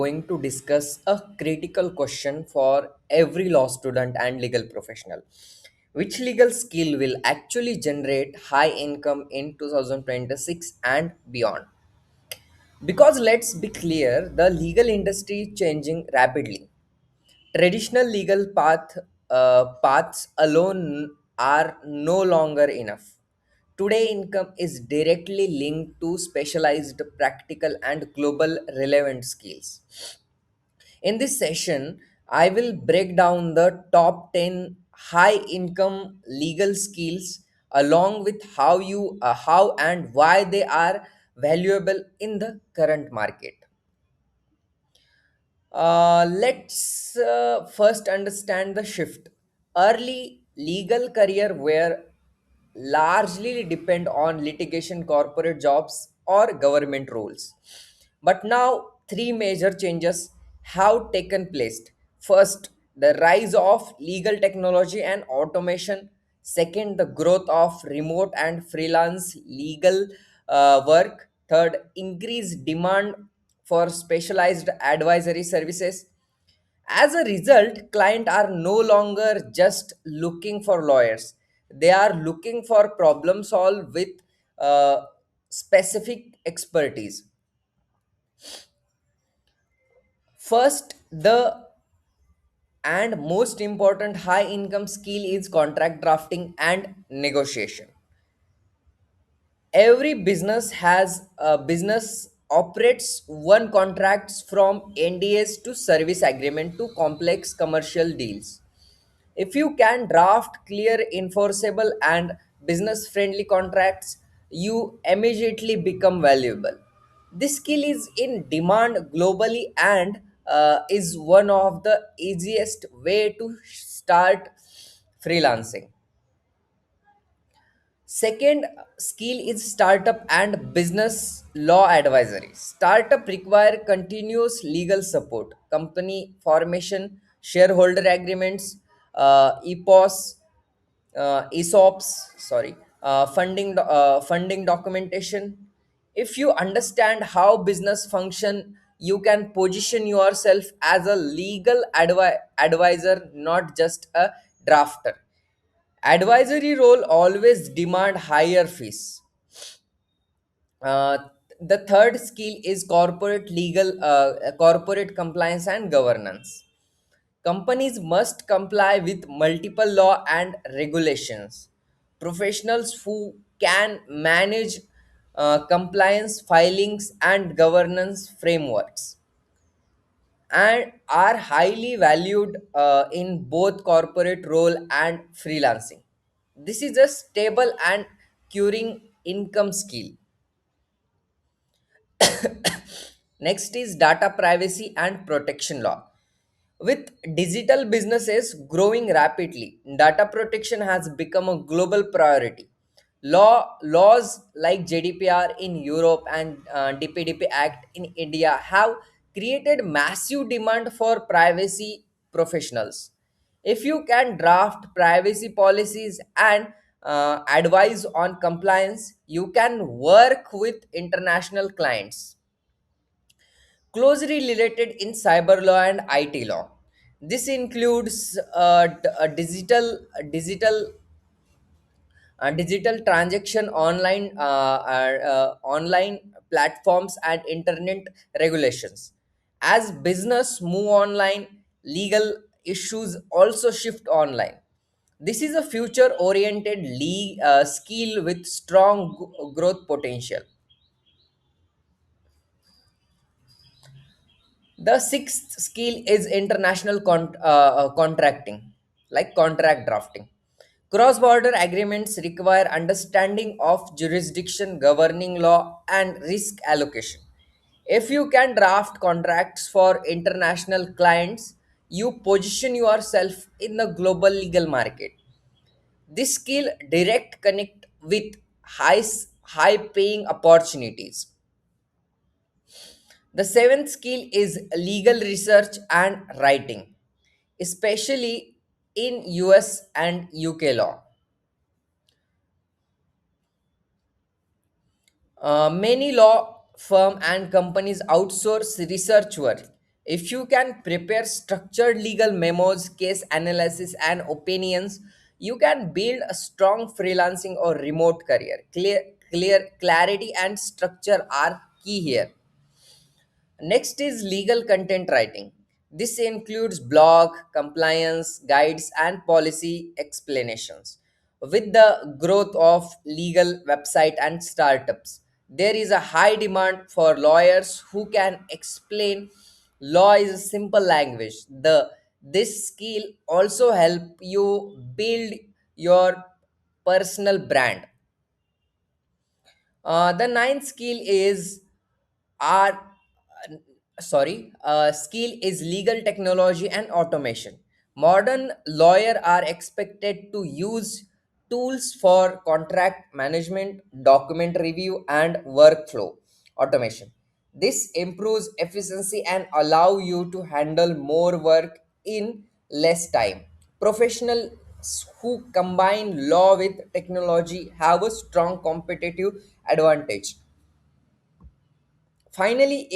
Going to discuss a critical question for every law student and legal professional. Which legal skill will actually generate high income in 2026 and beyond? Because let's be clear, the legal industry is changing rapidly. Traditional legal paths alone are no longer enough. Today, income is directly linked to specialized, practical, and global relevant skills. In this session, I will break down the top 10 high income legal skills along with how and why they are valuable in the current market. Let's first understand the shift. Early legal career were largely depend on litigation, corporate jobs, or government roles. But now three major changes have taken place. First, the rise of legal technology and automation. Second, the growth of remote and freelance legal work. Third, increased demand for specialized advisory services. As a result, clients are no longer just looking for lawyers. They are looking for problem solve with uh, specific expertise. First, the and most important high income skill is contract drafting and negotiation. Every business operates one contracts from NDAs to service agreement to complex commercial deals. If you can draft clear, enforceable, and business friendly contracts, you immediately become valuable. This skill is in demand globally and is one of the easiest way to start freelancing. Second skill is startup and business law advisory. Startup require continuous legal support, company formation, shareholder agreements, funding documentation. If you understand how business function, you can position yourself as a legal advisor, not just a drafter. Advisory role always demand higher fees. Uh, the third skill is corporate compliance and governance. Companies must comply with multiple law and regulations. Professionals who can manage compliance filings and governance frameworks and are highly valued in both corporate role and freelancing. This is a stable and curing income skill. Next is data privacy and protection law. With digital businesses growing rapidly, data protection has become a global priority. Laws like GDPR in Europe and DPDP Act in India have created massive demand for privacy professionals. If you can draft privacy policies and advise on compliance, you can work with international clients closely related in cyber law and IT law. This includes digital transaction, online platforms, and internet regulations. As business move online, legal issues also shift online. This is a future-oriented skill with strong growth potential. The sixth skill is international contracting, like contract drafting. Cross border agreements require understanding of jurisdiction, governing law, and risk allocation. If you can draft contracts for international clients, you position yourself in the global legal market. This skill direct connect with high paying opportunities. The seventh skill is legal research and writing, especially in US and UK law. Many law firm and companies outsource research work. If you can prepare structured legal memos, case analysis, and opinions, you can build a strong freelancing or remote career. Clarity and structure are key here. Next is legal content writing. This includes blog, compliance, guides, and policy explanations. With the growth of legal website and startups, there is a high demand for lawyers who can explain law is a simple language. This skill also help you build your personal brand. The ninth are skill is legal technology and automation. Modern lawyer are expected to use tools for contract management, document review, and workflow automation. This improves efficiency and allow you to handle more work in less time. Professionals who combine law with technology have a strong competitive advantage. Finally,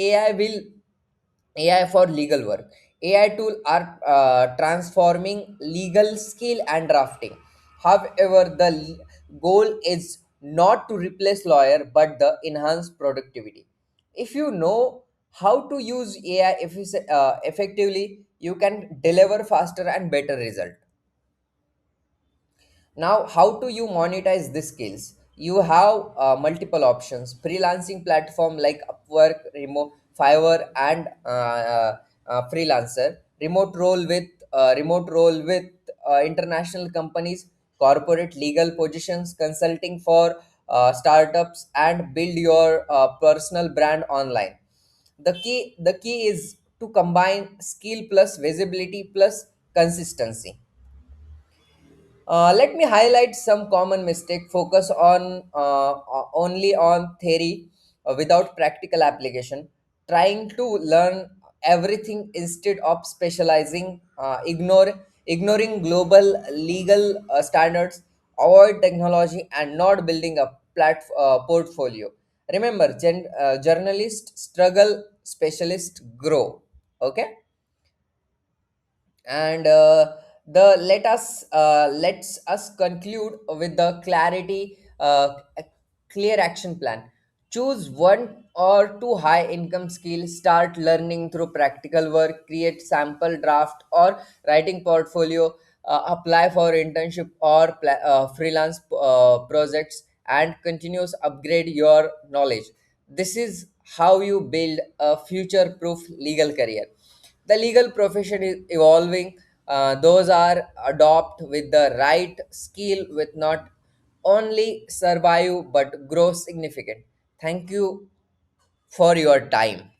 AI for legal work. AI tools are transforming legal skill and drafting. However, the goal is not to replace lawyer but the enhance productivity. If you know how to use AI effectively, you can deliver faster and better result. Now, how do you monetize these skills? You have multiple options. Freelancing platform like Upwork, Fiverr, and Freelancer. Remote role with international companies, corporate legal positions, consulting for startups, and build your personal brand online. The key is to combine skill plus visibility plus consistency. Let me highlight some common mistake. Focus on only on theory without practical application. Trying to learn everything instead of specializing. Ignoring global legal standards. Avoid technology and not building a portfolio. Remember, journalists struggle, specialists grow. Okay. And the let's us conclude with the clarity a clear action plan. Choose one or two high income skills, start learning through practical work, create sample draft or writing portfolio, apply for internship or freelance projects, and continuous upgrade your knowledge. This is how you build a future proof legal career. The legal profession is evolving. Those are adopt with the right skill with not only survive but grow significant. Thank you for your time.